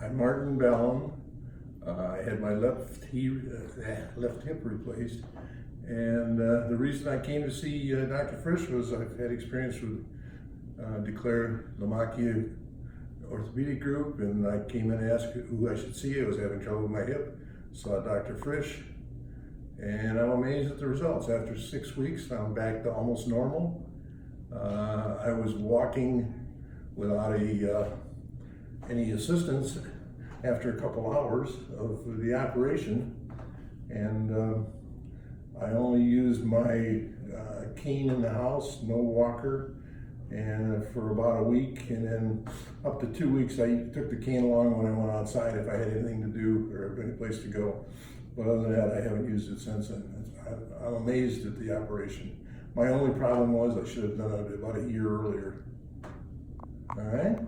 I'm Martin Bellin. I had my left hip replaced, and the reason I came to see Dr. Frisch was I've had experience with Declare Lamachia Orthopedic Group, and I came in and asked who I should see. I was having trouble with my hip, saw Dr. Frisch, and I'm amazed at the results. After 6 weeks, I'm back to almost normal. I was walking without any assistance after a couple hours of the operation, and I only used my cane in the house, no walker, and for about a week, and then up to 2 weeks I took the cane along when I went outside if I had anything to do or any place to go. But other than that, I haven't used it since then. I'm amazed at the operation. My only problem was I should have done it about a year earlier. All right?